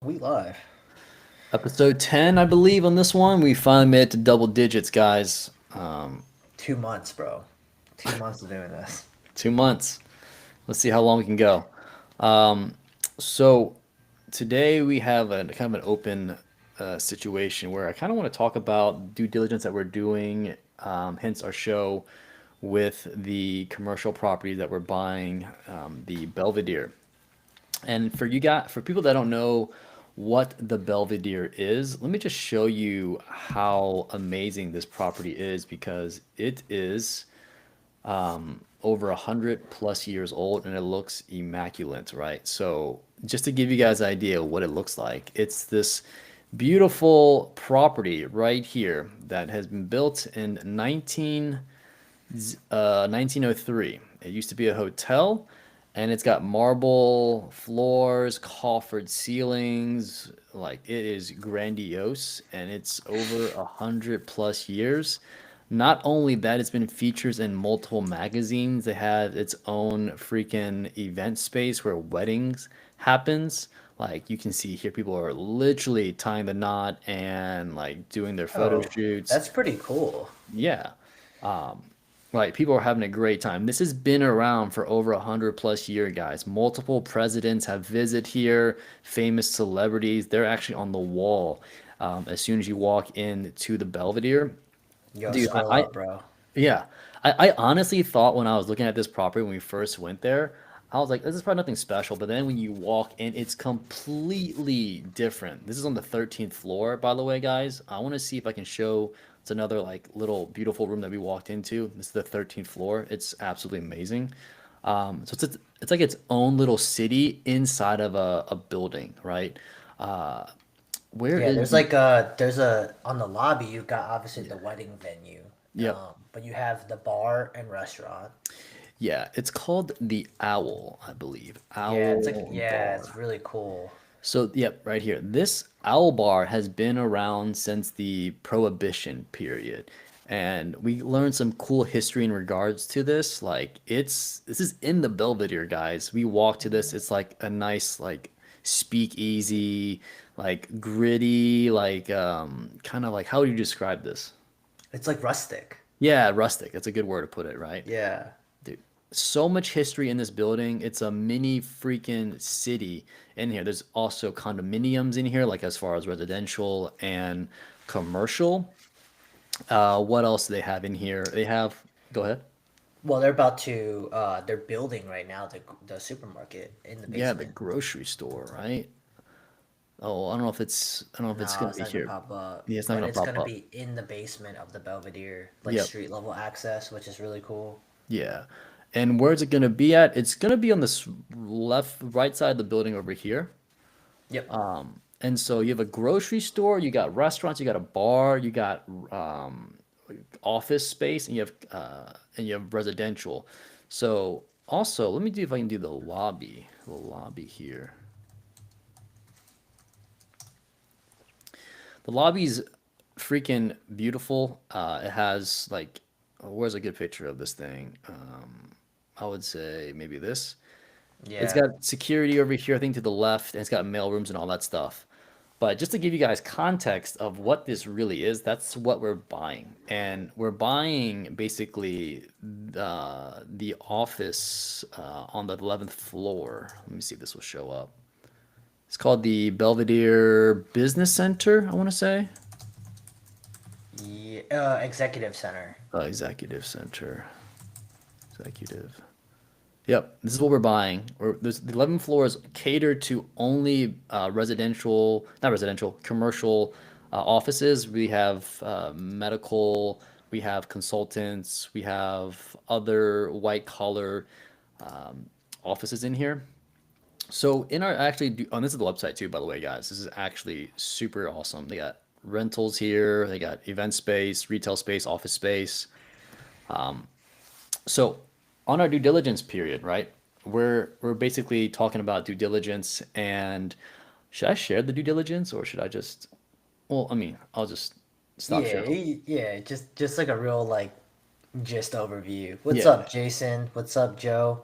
We live. Episode 10, I believe, on this one. We finally made it to double digits, guys. 2 months, bro. 2 months of doing this. 2 months. Let's see how long we can go. Um, so today we have a kind of an open situation where I kind of want to talk about due diligence that we're doing, hence our show with the commercial property that we're buying, the Belvedere. And for people that don't know what the Belvedere is, let me just show you how amazing this property is because it is over 100 plus years old and it looks immaculate, right? So just to give you guys an idea of what it looks like, it's this beautiful property right here that has been built in 1903. It used to be a hotel, and it's got marble floors, coffered ceilings. Like it is grandiose, and it's over 100 plus years. Not only that, it's been featured in multiple magazines. They have its own freaking event space where weddings happens. Like you can see here, people are literally tying the knot and like doing their photo Oh, shoots. that's pretty cool. Yeah. Like people are having a great time. This has been around for over 100 plus year, guys. Multiple presidents have visited here, famous celebrities. They're actually on the wall as soon as you walk into the Belvedere. Yo, Dude, scroll up, bro. yeah, I honestly thought when I was looking at this property when we first went there, I was like, this is probably nothing special. But then when you walk in, it's completely different. This is on the 13th floor, by the way, guys. I want to see if I can show. It's another like little beautiful room that we walked into. This is the 13th floor. It's absolutely amazing. So it's like its own little city inside of a building, right? Uh, where Yeah, is there's the? like there's on the lobby. You've got obviously the wedding venue, Yep. but you have the bar and restaurant. Yeah, it's called the Owl, I believe. Yeah, it's like Owl it's Bar. really cool. So, yep, right here. This Owl Bar has been around since the Prohibition period. And we learned some cool history in regards to this. Like this is in the Belvedere, guys. We walk to this. It's like a nice like speakeasy, like gritty, like kind of like how would you describe this? It's like rustic. Yeah, rustic. That's a good word to put it, right? Yeah. Dude, so much history in this building. It's a mini freaking city in here. There's also condominiums in here, like as far as residential and commercial. What else do they have in here? They have, go ahead. Well, they're building right now the supermarket in the Yeah, the basement. grocery store, right? Oh, I don't know if it's No, gonna it's be not gonna here. pop up, Yeah, it's not but gonna it's pop gonna up. be in the basement of the Belvedere, like Yep. street level access, which is really cool. Yeah. And where's it gonna be at? It's gonna be on this right side of the building over here. Yep. And so you have a grocery store, you got restaurants, you got a bar, you got office space, and you have residential. So also, let me see if I can do the lobby. The lobby here. The lobby's freaking beautiful. It has like, where's a good picture of this thing? I would say maybe this. It's Yeah. got security over here, I think to the left, and it's got mail rooms and all that stuff. But just to give you guys context of what this really is, that's what we're buying. And we're buying basically the office on the 11th floor. Let me see if this will show up. It's called the Belvedere Business Center, I want to say. Yeah. Executive Center. Executive Center. Executive. Yep, this is what we're buying. The 11 floors catered to only residential, not residential, commercial offices. We have medical, we have consultants, we have other white collar offices in here. So in our actually, oh, this is the website too, by the way, guys. This is actually super awesome. They got rentals here, they got event space, retail space, office space. So on our due diligence period, right? We're basically talking about due diligence and should I share the due diligence or should I just well, I mean, I'll just stop Yeah. sharing. Yeah. Just like a real like gist overview. What's Yeah. up, Jason? What's up, Joe?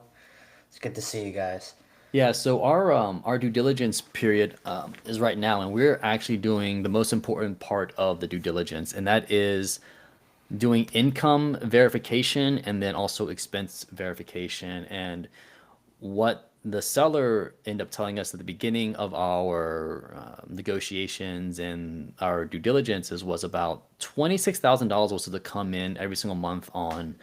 It's good to see you guys. Yeah, so our due diligence period is right now, and we're actually doing the most important part of the due diligence, and that is doing income verification and then also expense verification. And what the seller ended up telling us at the beginning of our negotiations and our due diligences was about $26,000 was to come in every single month on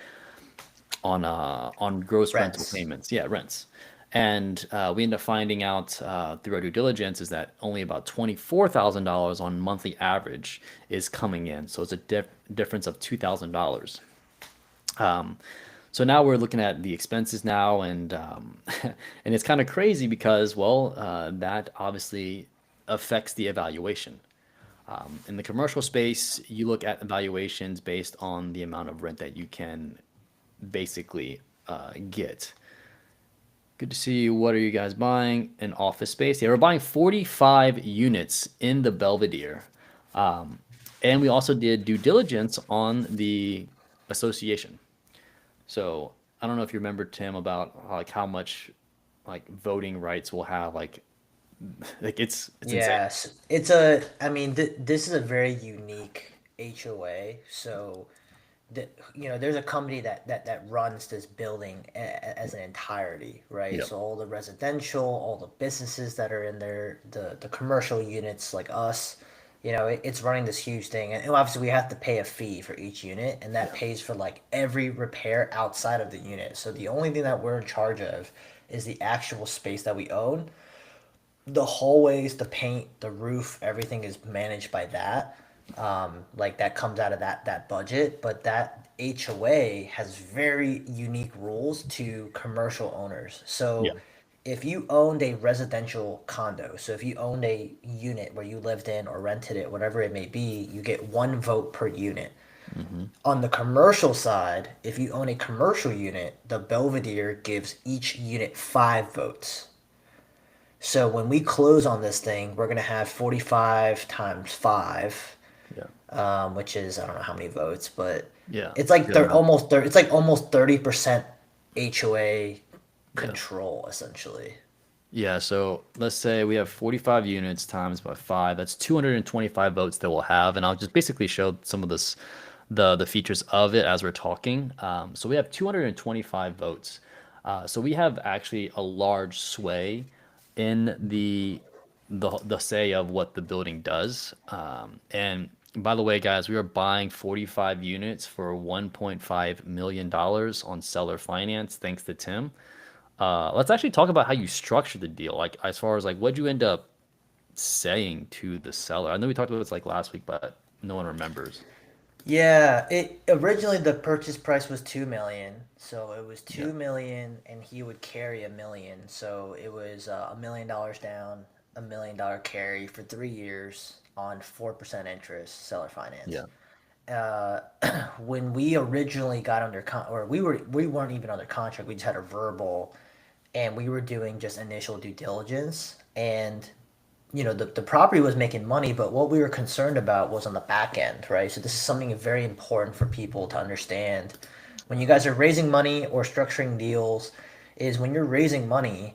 gross rental Rents. payments. Yeah, rents. And we ended up finding out through our due diligence is that only about $24,000 on monthly average is coming in. So it's a difference of $2,000. So now we're looking at the expenses now, and and it's kind of crazy because well, that obviously affects the evaluation. In the commercial space, you look at evaluations based on the amount of rent that you can basically get. Good to see you. What are you guys buying? An office space? Yeah, we're buying 45 units in the Belvedere. And we also did due diligence on the association. So I don't know if you remember, Tim, about like how much like voting rights we'll have. Like it's insane. Yes, I mean, this is a very unique HOA. So, there's a company that runs this building as an entirety, right? Yep. So all the residential, all the businesses that are in there, the commercial units like us, it's running this huge thing, and obviously we have to pay a fee for each unit, and that Yeah. pays for like every repair outside of the unit. So the only thing that we're in charge of is the actual space that we own. The hallways, the paint, the roof, everything is managed by that. Like that comes out of that budget, but that HOA has very unique rules to commercial owners. Yeah. So if you owned a residential condo, so if you owned a unit where you lived in or rented it, whatever it may be, you get one vote per unit. Hmm. On the commercial side, if you own a commercial unit, the Belvedere gives each unit 5 votes. So when we close on this thing, we're gonna have 45 times 5, Yeah. which is I don't know how many votes, but Yeah. it's It's a like good amount. it's like almost 30% HOA Yeah. control essentially. Yeah, so let's say we have 45 units times by 5. That's 225 votes that we'll have, and I'll just basically show some of this, the features of it as we're talking. So we have 225 votes. So we have actually a large sway in the say of what the building does. And by the way, guys, we are buying 45 units for $1.5 million on seller finance, thanks to Tim. Let's actually talk about how you structure the deal. Like as far as like what'd you end up saying to the seller? I know we talked about this like last week, but no one remembers. Yeah, it originally the purchase price was 2 million, so it was Yeah. 2 million, and he would carry 1 million, so it was $1 million down, $1 million carry for 3 years on 4% interest, seller finance. Yeah. uh, when we originally got under or we weren't even under contract. We just had a verbal, and we were doing just initial due diligence. And the property was making money, but what we were concerned about was on the back end, right? So this is something very important for people to understand. When you guys are raising money or structuring deals, is when you're raising money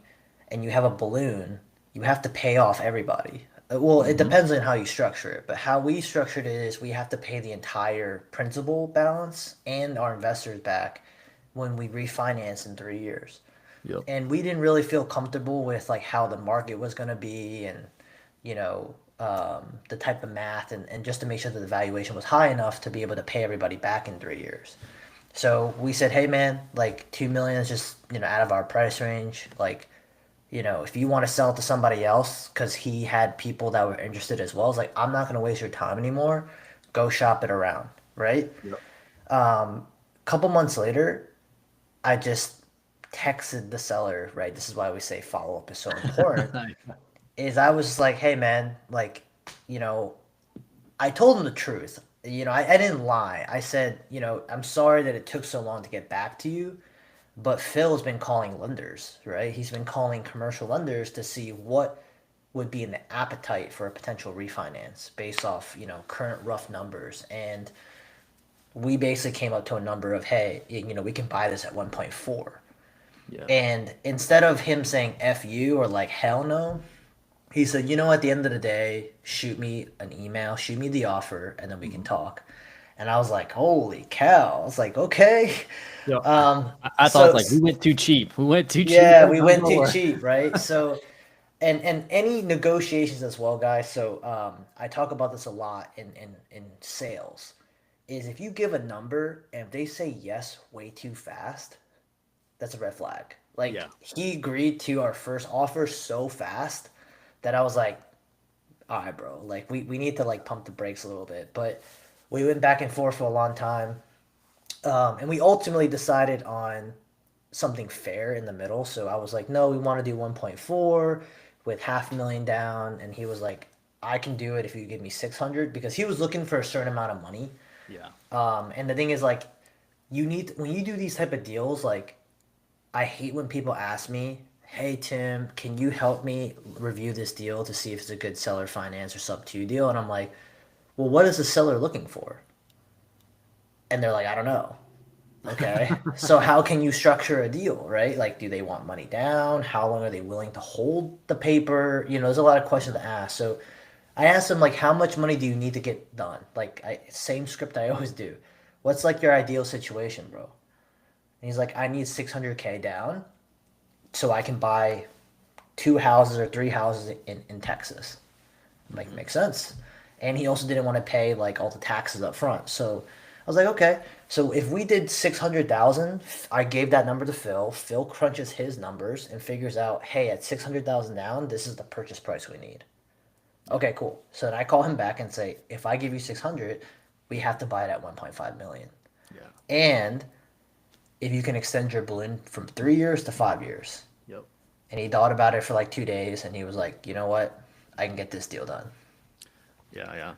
and you have a balloon, you have to pay off everybody. Well, it Hmm. depends on how you structure it, but how we structured it is we have to pay the entire principal balance and our investors back when we refinance in 3 years. Yep. And we didn't really feel comfortable with like how the market was going to be, and the type of math, and just to make sure that the valuation was high enough to be able to pay everybody back in 3 years. So we said, hey man, like 2 million is just out of our price range. Like, if you want to sell it to somebody else, because he had people that were interested as well. It's like, I'm not going to waste your time anymore. Go shop it around, right? Yep. Couple months later, I just texted the seller, right? This is why we say follow up is so important. Is I was like, hey man, like, you know, I told him the truth. I didn't lie. I said, I'm sorry that it took so long to get back to you, but Phil's been calling lenders, right? He's been calling commercial lenders to see what would be in the appetite for a potential refinance based off, current rough numbers. And we basically came up to a number of, hey, we can buy this at 1.4. Yeah. And instead of him saying F you or like hell no, he said, you know, at the end of the day, shoot me an email, shoot me the offer, and then we can Mhm. talk. And I was like, holy cow. I was like, okay. Yeah. Um, I thought it's so like we went too cheap. We went too cheap. yeah, That's we not went gonna too work. cheap, right? So and any negotiations as well, guys. So I talk about this a lot in sales. Is if you give a number and if they say yes way too fast, that's a red flag. Like Yeah. he agreed to our first offer so fast that I was like, all right, bro, like we need to like pump the brakes a little bit. But we went back and forth for a long time. And we ultimately decided on something fair in the middle. So I was like, no, we want to do 1.4 with 500,000 down. And he was like, I can do it if you give me 600 because he was looking for a certain amount of money. Yeah. And the thing is like, you need, when you do these type of deals, like I hate when people ask me, hey, Tim, can you help me review this deal to see if it's a good seller finance or sub two deal? And I'm like, well, what is the seller looking for? And they're like, I don't know. Okay. So how can you structure a deal, right? Like, do they want money down? How long are they willing to hold the paper? You know, there's a lot of questions Yeah. to ask. So I asked him like, how much money do you need to get done? Like, same script I always do. What's like your ideal situation, bro? And he's like, I need 600K down so I can buy two houses or three houses in Texas. Like Hmm. makes sense. And he also didn't want to pay like all the taxes up front. So I was like, okay. So if we did 600,000, I gave that number to Phil. Phil crunches his numbers and figures out, hey, at 600,000 down, this is the purchase price we need. Yeah. Okay, cool. So then I call him back and say, if I give you 600, we have to buy it at 1.5 million. Yeah. And if you can extend your balloon from 3 years to 5 years. Yep. And he thought about it for like 2 days and he was like, you know what? I can get this deal done. Yeah. Yeah.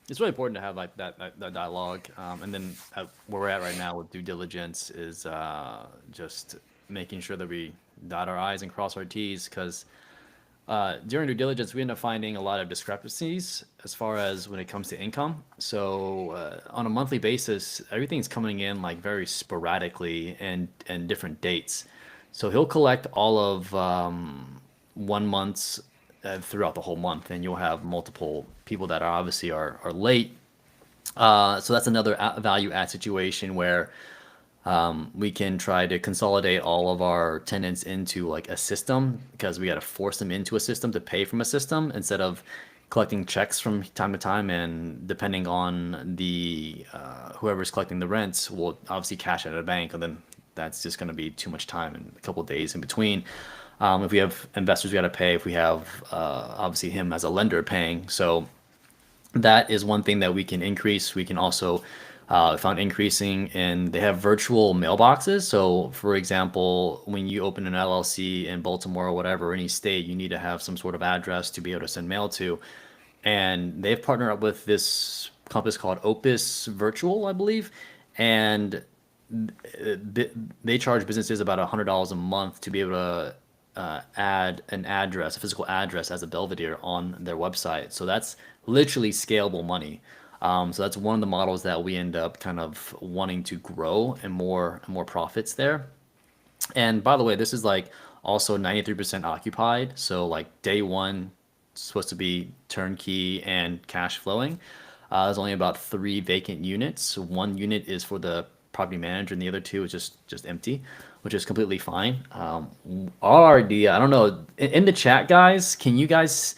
It's really important to have like that dialogue. And then where we're at right now with due diligence is just making sure that we dot our I's and cross our T's because during due diligence, we end up finding a lot of discrepancies as far as when it comes to income. So on a monthly basis, everything's coming in like very sporadically and different dates. So he'll collect all of 1 month's throughout the whole month, and you'll have multiple people that are obviously are late. So that's another value add situation where we can try to consolidate all of our tenants into like a system because we got to force them into a system to pay from a system instead of collecting checks from time to time. And depending on the whoever's collecting the rents will obviously cash it at a bank, and then that's just going to be too much time and a couple of days in between. If we have investors we got to pay, if we have obviously him as a lender paying, so that is one thing that we can increase. We can also found increasing in they have virtual mailboxes. So, for example, when you open an LLC in Baltimore or whatever, any state, you need to have some sort of address to be able to send mail to. And they've partnered up with this company called Opus Virtual, I believe, and they charge businesses about $100 a month to be able to add an address, a physical address, as a Belvedere on their website. So that's literally scalable money. So that's one of the models that we end up kind of wanting to grow and more profits there. And by the way, this is like also 93% occupied. So like day one, it's supposed to be turnkey and cash flowing. There's only about three vacant units. One unit is for the property manager, and the other two is just empty, which is completely fine. Our idea, I don't know, in the chat, guys, can you guys,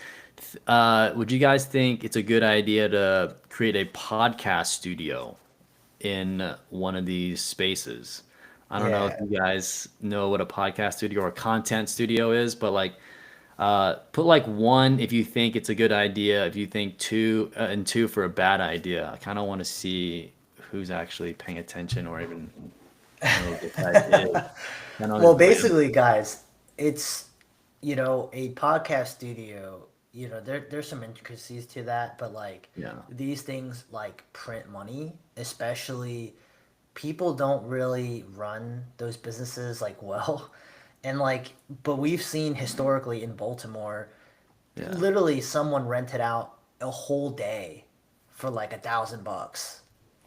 would you guys think it's a good idea to create a podcast studio in one of these spaces? I don't know if Yeah. you guys know what a podcast studio or content studio is, but like put like one if you think it's a good idea, if you think two and two for a bad idea. I kind of want to see who's actually paying attention or even knows what that is. I know Well, there's random. basically, guys, it's a podcast studio. There's some intricacies to that, but like Yeah, these things like print money, especially people don't really run those businesses like well. And like, but we've seen historically in Baltimore, yeah, literally someone rented out a whole day for like $1,000,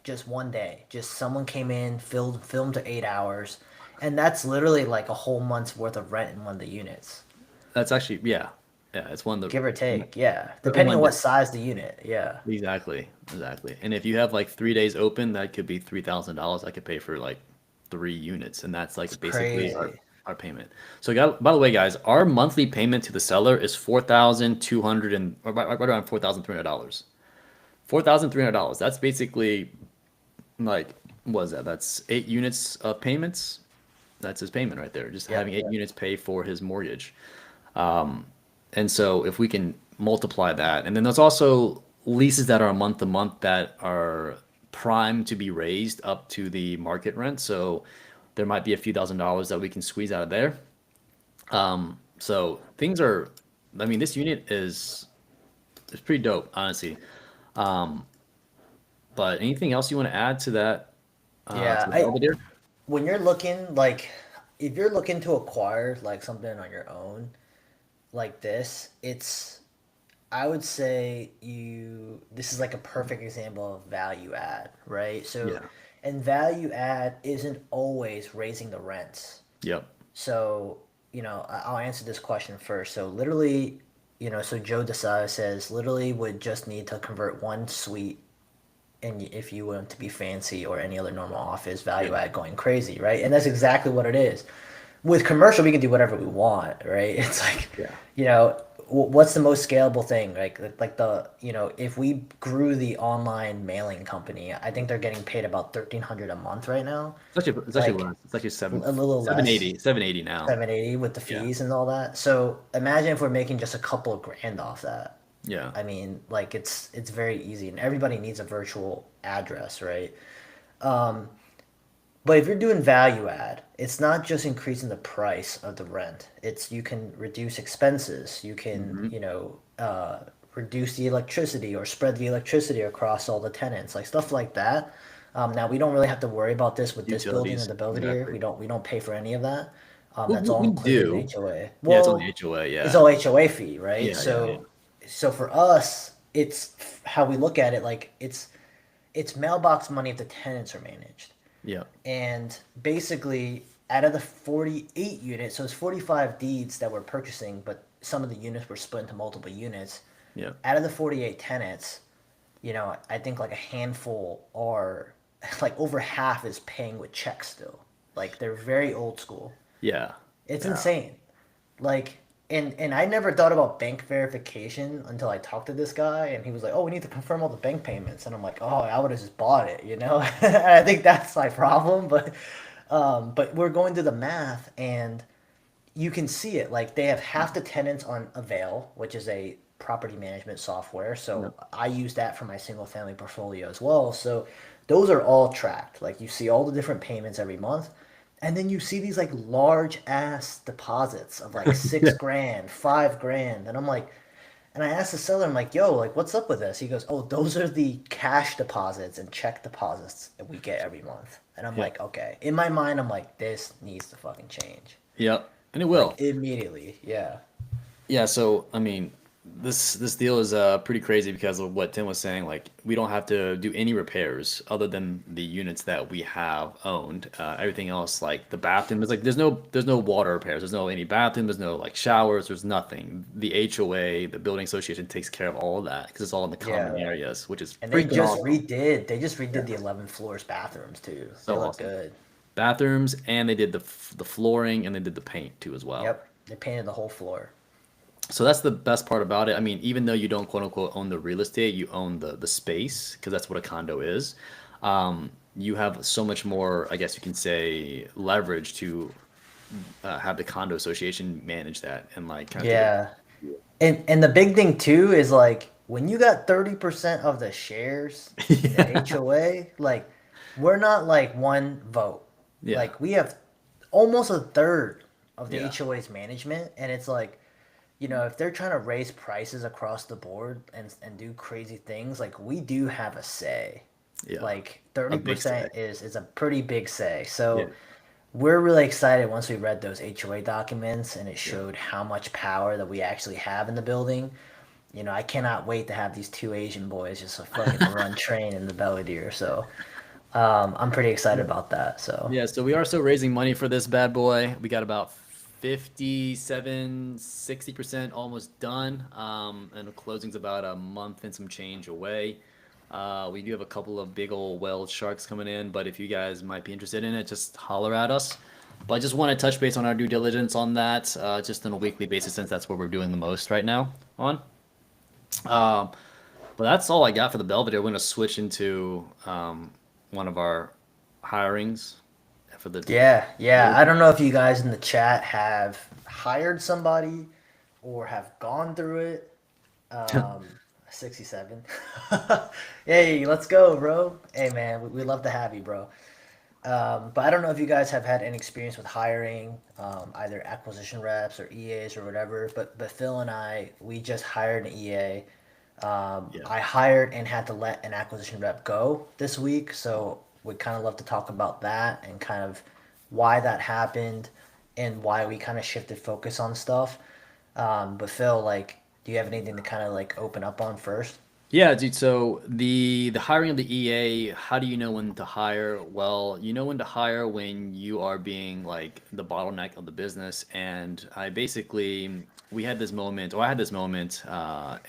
just one day. Just someone came in, filmed to 8 hours, And that's literally like a whole month's worth of rent in one of the units, That's actually, yeah, yeah. It's one of give or the take. Yeah, depending on recommended. what size the unit. Yeah, Exactly, exactly. And if you have like 3 days open, that could be $3,000. I could pay for like 3 units, and that's it's like basically crazy. our payment. So, by the way, guys, our monthly payment to the seller is 4,200 and or right around $4,300. $4,300. That's basically like what is that? That's 8 units of payments. That's his payment right there. Just Yep. having 8 units pay for his mortgage. And so if we can multiply that, and then there's also leases that are month to month that are primed to be raised up to the market rent. So there might be a few $1,000s that we can squeeze out of there. So things are, I mean, this unit is pretty dope, honestly. But anything else you want to add Yeah, to the I Belvedere? when you're looking like if you're looking to acquire like something on your own like this, it's I would say you this is like a perfect example of value add, right? So Yeah. and value add isn't always raising the rents. Yep. So, I'll answer this question first. So literally, so Joe Desai says literally would just need to convert one suite and if you want to be fancy or any other normal office Yeah. value add going crazy, right? And that's exactly what it is. With commercial, we can do whatever we want, right? It's like, Yeah. what's the most scalable thing? Like if we grew the online mailing company, I think they're getting paid about 1,300 a month right now, It's actually like less. It's actually a little less. 780 now. 780 with the Yeah. fees and all that. So imagine if we're making just a couple of grand off that. Yeah. I mean, like it's very easy, and everybody needs a virtual address, right? But if you're doing value add, it's not just increasing the price of the rent. It's you can reduce expenses. You can, Hmm. reduce the electricity or spread the electricity across all the tenants, like stuff like that. Now we don't really have to worry about this with this building or Utilities. the Belvedere. Exactly. We don't pay for any of that. Well, That's all we included in do. HOA. Yeah, it's on the Well, HOA. it's Yeah. all HOA fee, right? Yeah. Yeah. Yeah. So for us, it's how we look at it. Like it's mailbox money if the tenants are managed. Yeah. And basically, out of the 48 units, so it's 45 deeds that we're purchasing, but some of the units were split into multiple units. Yeah. Out of the 48 tenants, I think like a handful are like over half is paying with checks still. Like they're very old school. Yeah. It's Yeah. insane. Like and I never thought about bank verification until I talked to this guy and he was like, "Oh, we need to confirm all the bank payments." And I'm like, "Oh, I would have just bought it, you know?" I think that's my problem, but we're going through the math and you can see it. Like they have half the tenants on Avail, which is a property management software. Yeah. So I use that for my single family portfolio as well. So those are all tracked. Like you see all the different payments every month. And then you see these like large ass deposits of like six Yeah. grand, 5 grand. And I'm like, and I asked the seller, I'm like, yo, like what's up with this? He goes, oh, those are the cash deposits and check deposits that we get every month. And I'm Yeah. like, okay. In my mind, I'm like, this needs to fucking change. Yep. And it Like will. immediately. Yeah. Yeah, so I mean, this deal is pretty crazy because of what Tim was saying. Like, we don't have to do any repairs other than the units that we have owned. Everything else, like the bathroom, is like there's no water repairs. There's no any bathroom. There's no like showers. There's nothing. The HOA, the building association, takes care of all of that because it's all in the common Yeah. areas, which is And freaking awesome. they just Yeah, redid the 11 floors bathrooms too. They so look awesome. good. Bathrooms, and they did the flooring, and they did the paint too as well. Yep. They painted the whole floor. So that's the best part about it. I mean, even though you don't quote unquote own the real estate, you own the space because that's what a condo is. You have so much more, I guess you can say, leverage to have the condo association manage that and like kind of take it. Yeah. And the big thing too is like when you got 30% of the shares in the Yeah, HOA, like we're not like one vote. yeah, Like we have almost a third of the yeah, HOA's management and it's like, if they're trying to raise prices across the board and do crazy things, like we do have a say. yeah. Like A big say. 30% is a pretty big say. Yeah, So we're really excited once we read those HOA documents and it yeah, showed how much power that we actually have in the building. I cannot wait to have these two Asian boys just fucking run train in the Belvedere. So I'm pretty excited about that. So Yeah, so we are still raising money for this bad boy. We got about 57, 60% almost done. And the closing's about a month and some change away. We do have a couple of big old whale sharks coming in, but if you guys might be interested in it, just holler at us. But I just want to touch base on our due diligence on that, just on a weekly basis, since that's what we're doing the most right now on. Um, but that's all I got for the Belvedere. We're going to switch into one of our hirings for the yeah, yeah. I don't know if you guys in the chat have hired somebody or have gone through it. 67. Hey, let's go, bro. Hey, man, we love to have you, bro. But I don't know if you guys have had any experience with hiring, either acquisition reps or EAs or whatever. But Phil and I, we just hired an EA. Yeah. I hired and had to let an acquisition rep go this week, so we'd kind of love to talk about that and kind of why that happened and why we kind of shifted focus on stuff. But Phil, like, do you have anything to kind of like open up on first? Yeah, dude. So the hiring of the EA, how do you know when to hire? Well, you know when to hire when you are being like the bottleneck of the business. And I basically we had this moment, or I had this moment,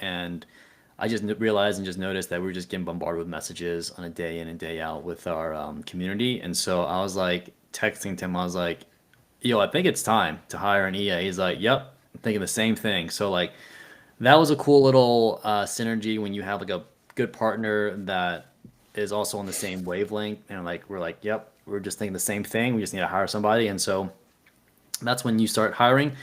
and I just realized and just noticed that we were just getting bombarded with messages on a day in and day out with our community. And so I was like texting Tim. I was like, "Yo, I think it's time to hire an EA." He's like, "Yep, I'm thinking the same thing." So like that was a cool little synergy when you have like a good partner that is also on the same wavelength, and like we're like, yep, we're just thinking the same thing. We just need to hire somebody, and so that's when you start hiring.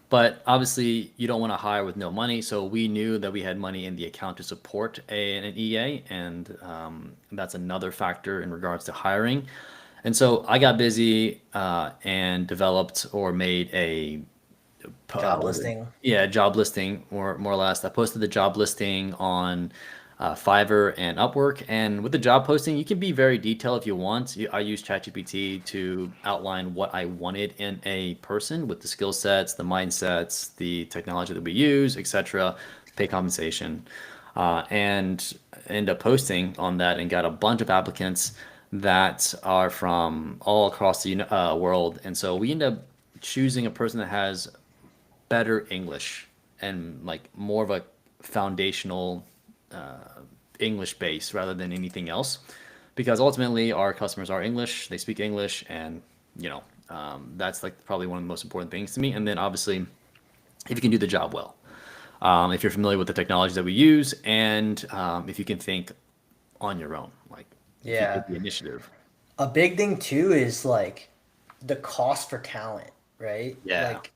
But obviously, you don't want to hire with no money. So we knew that we had money in the account to support an EA, and that's another factor in regards to hiring. And so I got busy and developed or made a Job what is it? listing. Yeah, job listing, more or less. I posted the job listing on Fiverr and Upwork, and with the job posting, you can be very detailed if you want. I use ChatGPT to outline what I wanted in a person with the skill sets, the mindsets, the technology that we use, etc., pay compensation, and end up posting on that and got a bunch of applicants that are from all across the world. And so we end up choosing a person that has better English and like more of a foundational English base rather than anything else. Because ultimately, our customers are English, they speak English, and that's like probably one of the most important things to me. And then obviously, if you can do the job well, if you're familiar with the technologies that we use, and if you can think on your own, like if you Yeah. take the initiative. A big thing too is like the cost for talent, right? Yeah. Like,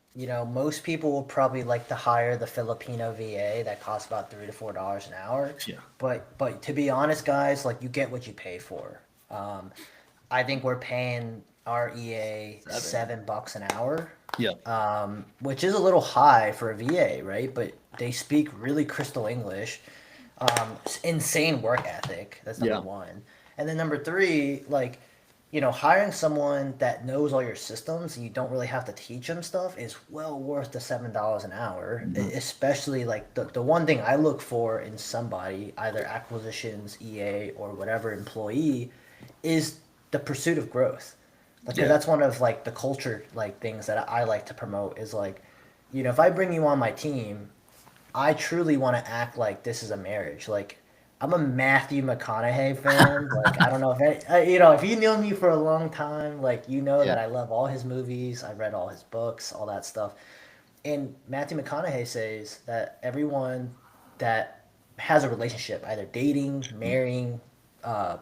most people will probably like to hire the Filipino VA that costs about $3 to $4 an hour. Yeah. But to be honest, guys, like you get what you pay for. I think we're paying our EA 7. $7 an hour, Yeah. which is a little high for a VA, right? But they speak really crystal English. Insane work ethic. That's number Yeah. one. And then number three, like, hiring someone that knows all your systems and you don't really have to teach them stuff is well worth the $7 an hour. Mhm. Especially like the one thing I look for in somebody, either acquisitions, EA, or whatever employee, is the pursuit of growth. Like, 'cause Yeah. that's one of like the culture like things that I like to promote is like, if I bring you on my team, I truly want to act like this is a marriage. Like, I'm a Matthew McConaughey fan. Like, I don't know if if you know me for a long time, like you know Yeah. that I love all his movies. I've read all his books, all that stuff. And Matthew McConaughey says that everyone that has a relationship, either dating, marrying,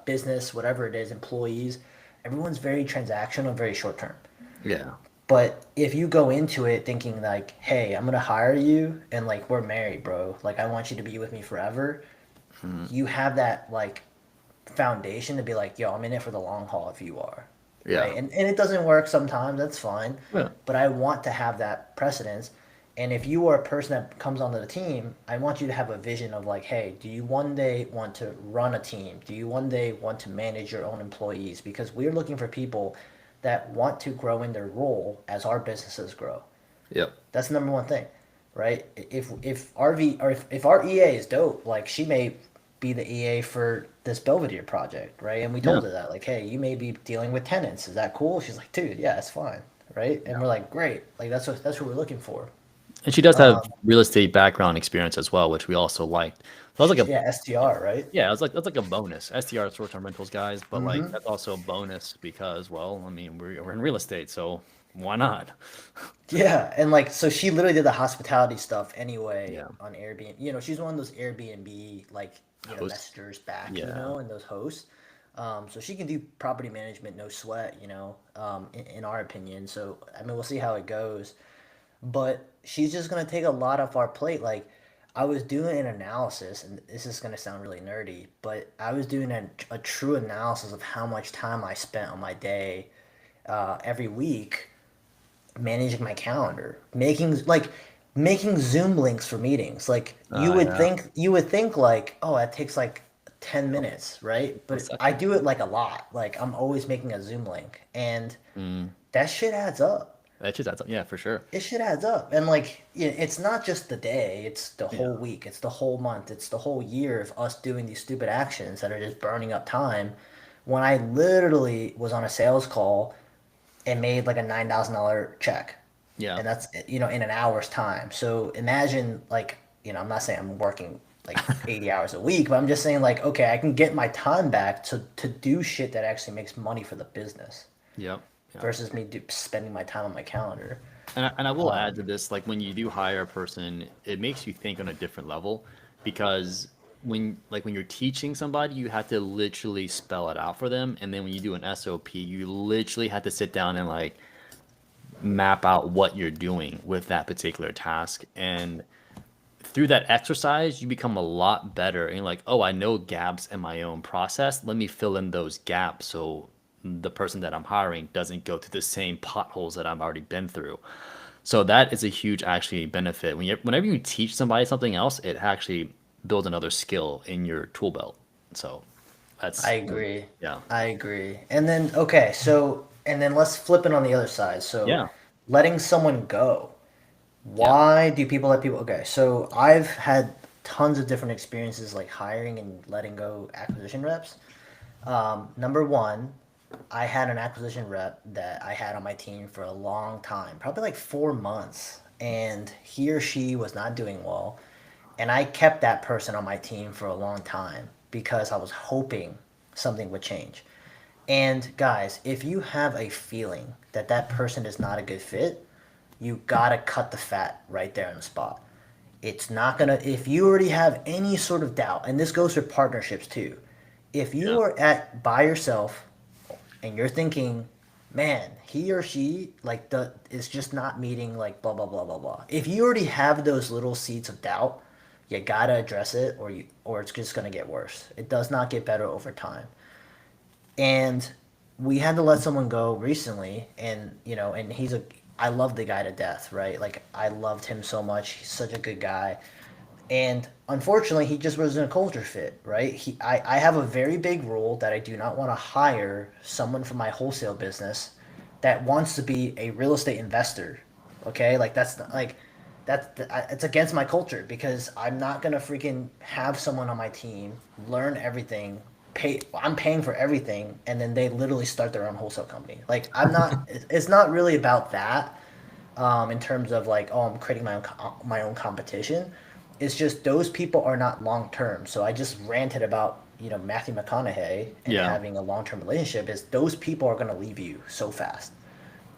business, whatever it is, employees, everyone's very transactional, very short term. Yeah. But if you go into it thinking like, "Hey, I'm gonna hire you, and like we're married, bro. Like I want you to be with me forever," Mhm. you have that like foundation to be like, "Yo, I'm in it for the long haul." If you are, Yeah. right, and it doesn't work sometimes. That's fine, Yeah. but I want to have that precedence. And if you are a person that comes onto the team, I want you to have a vision of like, hey, do you one day want to run a team? Do you one day want to manage your own employees? Because we're looking for people that want to grow in their role as our businesses grow. Yep. That's the number one thing, right? If our EA is dope, like she may be the EA for this Belvedere project, right? And we Yeah. told her that, like, hey, you may be dealing with tenants. Is that cool? She's like, dude, yeah, it's fine, right? And we're like, great, like that's what we're looking for. And she does have Um, real estate background experience as well, which we also liked. So I was like a yeah, STR, right? yeah, I was like that's like a bonus. STR short-term rentals guys, but like Mm-hmm. that's also a bonus because well, I mean we're in real estate, so why not? Yeah, and like so she literally did the hospitality stuff anyway Yeah. on Airbnb. You know, she's one of those Airbnb like, Host. messengers back, Yeah. and those hosts. So she can do property management, no sweat, in our opinion. So I mean, we'll see how it goes. But she's just gonna take a lot off our plate. Like I was doing an analysis, and this is gonna sound really nerdy, but I was doing a true analysis of how much time I spent on my day every week managing my calendar, making Zoom links for meetings. Like Yeah. you would think like, oh, that takes like 10 minutes, right? A But I second. do it like a lot. Like I'm always making a Zoom link and Mm. that shit adds up. That just adds up. Yeah, for sure. It shit adds up. And like it's not just the day, it's the Yeah. whole week, it's the whole month, it's the whole year of us doing these stupid actions that are just burning up time. When I literally was on a sales call and made like a $9,000 check, Yeah. and that's in an hour's time. So imagine like I'm not saying I'm working like 80 hours a week, but I'm just saying like okay, I can get my time back to do shit that actually makes money for the business Yep. Yeah. versus me spending my time on my calendar. And I will add to this, like when you do hire a person, it makes you think on a different level because when you're teaching somebody, you have to literally spell it out for them. And then when you do an SOP, you literally have to sit down and like map out what you're doing with that particular task. And through that exercise, you become a lot better. And you're like, oh, I know gaps in my own process. Let me fill in those gaps so the person that I'm hiring doesn't go through the same potholes that I've already been through. So that is a huge actually benefit. Whenever you teach somebody something else, it actually builds another skill in your tool belt. So I that's agree. yeah. I agree. And then okay, so and then let's flip it on the other side. So Yeah. letting someone go. Yeah. Why do people let people? Okay, so I've had tons of different experiences like hiring and letting go acquisition reps. Number one, I had an acquisition rep that I had on my team for a long time, probably like 4 months, and he or she was not doing well. And I kept that person on my team for a long time because I was hoping something would change. And guys, if you have a feeling that that person is not a good fit, you gotta cut the fat right there on the spot. It's not gonna, if you already have any sort of doubt, and this goes for partnerships too. If Yeah. you are at by yourself and you're thinking, man, he or she like the is just not meeting like blah blah blah blah blah. If you already have those little seeds of doubt, you gotta address it or it's just gonna get worse. It does not get better over time. And we had to let someone go recently, and and I love the guy to death, right? Like I loved him so much. He's such a good guy. And unfortunately, he just wasn't a culture fit, right? I have a very big rule that I do not want to hire someone from my wholesale business that wants to be a real estate investor. Okay, like it's against my culture because I'm not gonna freaking have someone on my team learn everything. I'm paying for everything, and then they literally start their own wholesale company. Like I'm not. It's not really about that in terms of like, oh, I'm creating my own competition. It's just those people are not long term. So I just ranted about Matthew McConaughey and Yeah. having a long term relationship. Is those people are going to leave you so fast,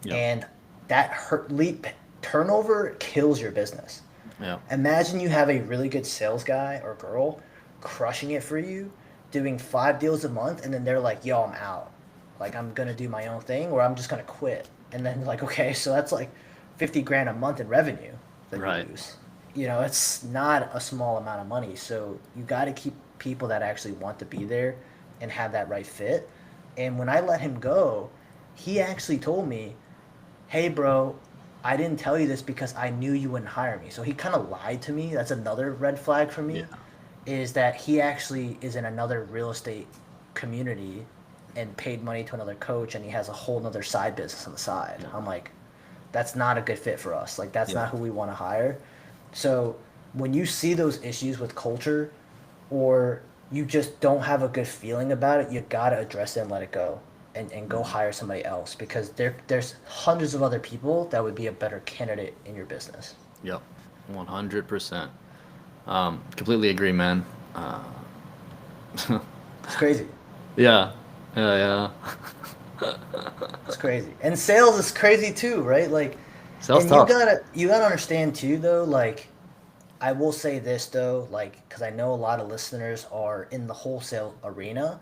Yeah. and that hurt leap turnover kills your business. Yeah. Imagine you have a really good sales guy or girl crushing it for you, doing 5 deals a month, and then they're like, "Yo, I'm out. Like I'm gonna do my own thing, or I'm just gonna quit." And then like, okay, so that's like 50 grand a month in revenue that you Right. lose. It's not a small amount of money. So you got to keep people that actually want to be there and have that right fit. And when I let him go, he actually told me, hey bro, I didn't tell you this because I knew you wouldn't hire me. So he kind of lied to me. That's another red flag for me, Yeah. is that he actually is in another real estate community and paid money to another coach and he has a whole nother side business on the side. Yeah. I'm like, that's not a good fit for us. Like that's Yeah. not who we want to hire. So when you see those issues with culture or you just don't have a good feeling about it, you gotta address it and let it go, and go hire somebody else because there's hundreds of other people that would be a better candidate in your business. Yep, 100%. Completely agree, man. It's crazy. Yeah, yeah, yeah. It's crazy. And sales is crazy too, right? Like, Sales and you tough. gotta you gotta understand too though, like I will say this though, like, because I know a lot of listeners are in the wholesale arena.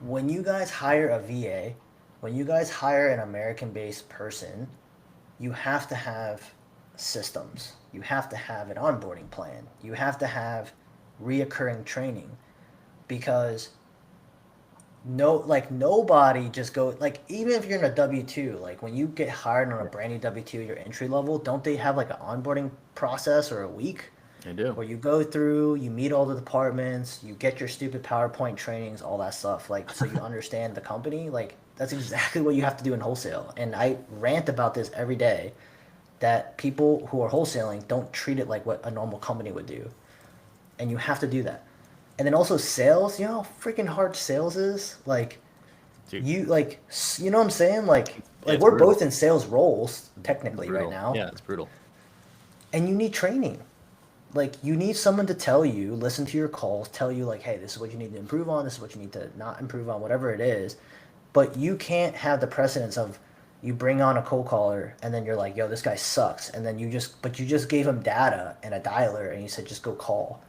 When you guys hire a VA, when you guys hire an American-based person, you have to have systems. You have to have an onboarding plan. You have to have reoccurring training because no, like nobody just go like even if you're in a W two, like when you get hired on a brand new W two, your entry level, don't they have like an onboarding process or a week? I do. Where you go through, you meet all the departments, you get your stupid PowerPoint trainings, all that stuff, like so you understand the company. Like that's exactly what you have to do in wholesale. And I rant about this every day that people who are wholesaling don't treat it like what a normal company would do. And you have to do that. And then also sales, you know how freaking hard sales is? Like Dude, you like you know what I'm saying? yeah, Like it's we're brutal. both in sales roles technically right Brutal. now, Yeah, it's brutal. and you need training. Like you need someone to tell you, listen to your calls, tell you like, hey, this is what you need to improve on, this is what you need to not improve on, whatever it is. But you can't have the precedence of you bring on a cold caller and then you're like, yo, this guy sucks, and then you just gave him data and a dialer and you said just go call.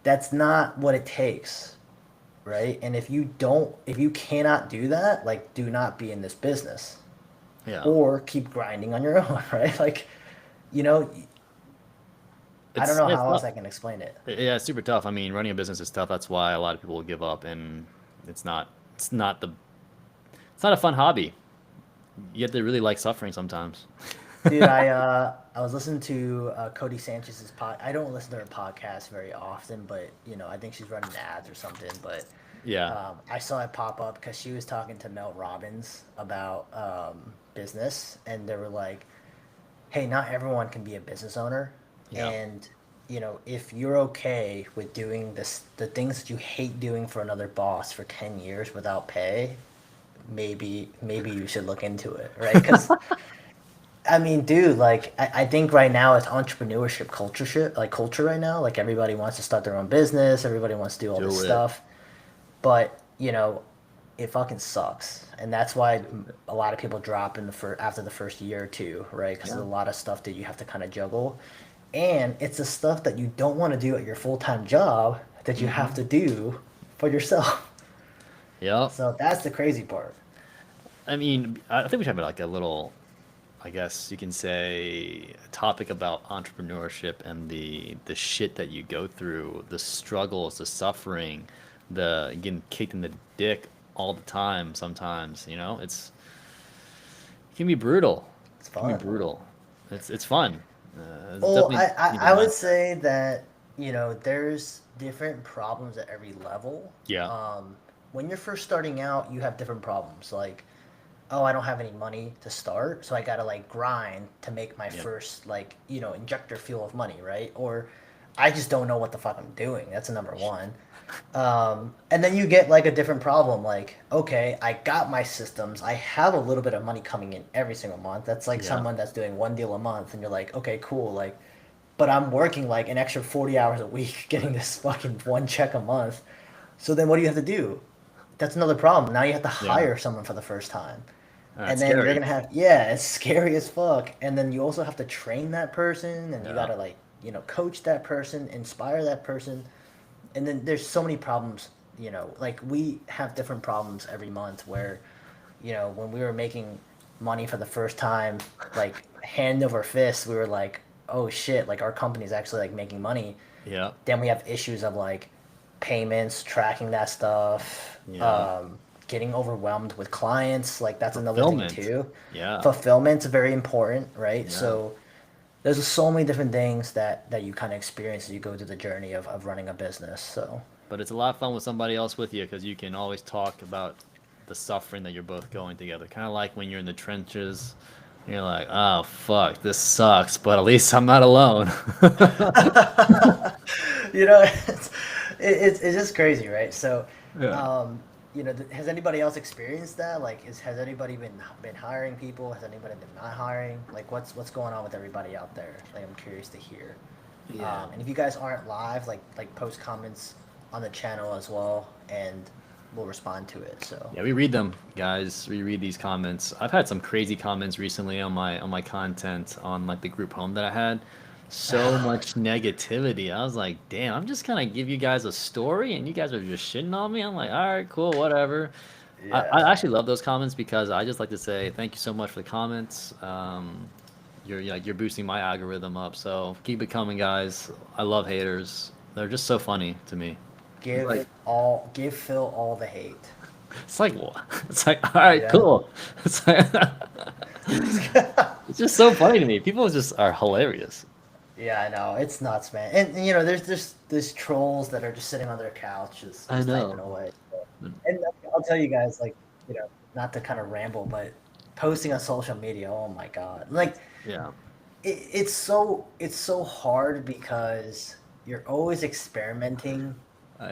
That's not what it takes, right? And if you cannot do that, like do not be in this business Yeah. or keep grinding on your own, right? Like, you know, I don't know It's how else tough. I can explain it. Yeah, it's super tough. I mean, running a business is tough. That's why a lot of people will give up, and it's not. It's not the. It's not a fun hobby. You have to really like suffering sometimes. Dude, I was listening to Cody Sanchez's pod. I don't listen to her podcast very often, but you know I think she's running ads or something. But Yeah. I saw it pop up because she was talking to Mel Robbins about business, and they were like, "Hey, not everyone can be a business owner, Yeah. and you know if you're okay with doing this, the things that you hate doing for another boss for 10 years without pay, maybe you should look into it, right? Because I mean, dude, like I think right now it's entrepreneurship culture shit, like culture right now. Like everybody wants to start their own business, everybody wants to do all this Do it. stuff, but you know, it fucking sucks, and that's why a lot of people drop in after the first year or two, right? Because Yeah. there's a lot of stuff that you have to kind of juggle, and it's the stuff that you don't want to do at your full time job that you have Hmm. to do for yourself. Yep. So that's the crazy part. I mean, I think we should have like a little, I guess you can say, a topic about entrepreneurship and the shit that you go through, the struggles, the suffering, the getting kicked in the dick all the time. Sometimes, it can be brutal. It's It can be fun. brutal. It's fun. It's Well, definitely need to I would mind. say that, you know, there's different problems at every level. Yeah. Um, when you're first starting out, you have different problems. Like, oh, I don't have any money to start, so I gotta like grind to make my Yep. first like, you know, injector fuel of money, right? Or I just don't know what the fuck I'm doing. That's a number one. And then you get like a different problem. Like, okay, I got my systems. I have a little bit of money coming in every single month. That's like Yeah. someone that's doing one deal a month, and you're like, okay, cool. Like, but I'm working like an extra 40 hours a week, getting this fucking one check a month. So then what do you have to do? That's another problem. Now you have to Yeah. hire someone for the first time. That's And then you're scary. gonna have, yeah, it's scary as fuck. And then you also have to train that person, and you Yeah. gotta like, you know, coach that person, inspire that person, and then there's so many problems, you know, like we have different problems every month where, you know, when we were making money for the first time, like hand over fist, we were like, oh shit, like our company's actually like making money. Yeah. Then we have issues of like payments, tracking that stuff, Yeah. getting overwhelmed with clients, like that's another thing Fulfillment. too. Yeah. Fulfillment's very important, right? Yeah. So there's so many different things that you kind of experience as you go through the journey of running a business. So But it's a lot of fun with somebody else with you because you can always talk about the suffering that you're both going together. Kind of like when you're in the trenches, you're like, oh, fuck, this sucks, but at least I'm not alone. you know, it's just crazy, right? So, Yeah. has anybody else experienced that? Like, has anybody been hiring people? Has anybody been not hiring? Like, what's going on with everybody out there? Like, I'm curious to hear. Yeah. And if you guys aren't live, like post comments on the channel as well, and we'll respond to it. So Yeah, we read them, guys. We read these comments. I've had some crazy comments recently on my content on like the group home that I had. So much negativity. I was like, damn, I'm just gonna give you guys a story and you guys are just shitting on me. I'm like, all right, cool, whatever. I yeah, actually love those comments because I just like to say thank you so much for the comments. You're boosting my algorithm up, so keep it coming, guys. I love haters. They're just so funny to me. Like give Phil all the hate. it's like what? It's like all right, Yeah. cool. It's like it's just so funny to me. People just are hilarious. Yeah, I know. It's nuts, man. And there's just these trolls that are just sitting on their couch, I just typing know. away. And I'll tell you guys, like, not to kind of ramble, but posting on social media, oh my God. Like, Yeah. it's so hard because you're always experimenting, Yeah.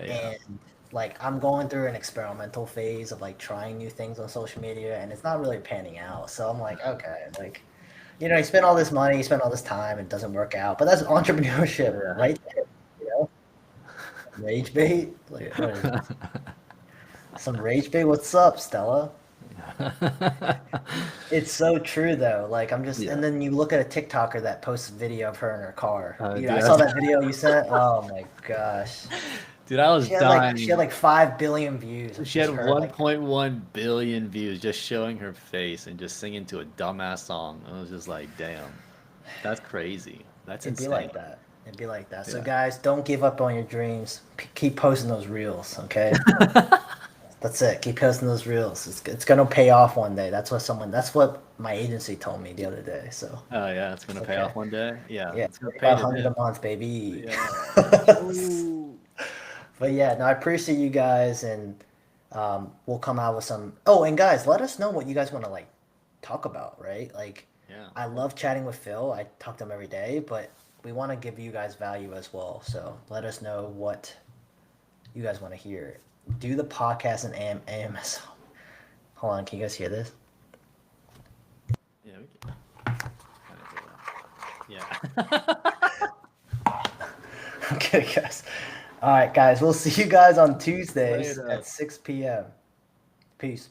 and like I'm going through an experimental phase of like trying new things on social media, and it's not really panning out. So I'm like, okay, like, you spend all this money, you spend all this time, it doesn't work out. But that's entrepreneurship, Yeah. right there. You know, rage bait. Like, what is this? Some rage bait? What's up, Stella? It's so true though. Like I'm just, Yeah. and then you look at a TikToker that posts a video of her in her car. I Dude, saw that video you sent. Oh my gosh. dude, I was She had dying. like 5 billion views of She had just her like 1.1 billion views just showing her face and just singing to a dumbass song. I was just like, damn, that's crazy. That's it'd be insane. like that. It'd be like that. So Yeah. guys, don't give up on your dreams. Keep posting those reels, okay? That's it. Keep posting those reels. It's gonna pay off one day. That's what my agency told me the other day. So Oh yeah, it's gonna it's pay okay. off one day. Yeah, Yeah, it's gonna pay 500 today. a month, baby. Yeah. Ooh. But yeah, no, I appreciate you guys, and we'll come out with some. Oh, and guys, let us know what you guys want to like talk about, right? Like, Yeah. I love chatting with Phil. I talk to him every day, but we want to give you guys value as well. So let us know what you guys want to hear. Do the podcast in AMS. Hold on, can you guys hear this? Yeah. Yeah. Okay, guys. All right, guys. We'll see you guys on Tuesdays Later. at 6 p.m. Peace.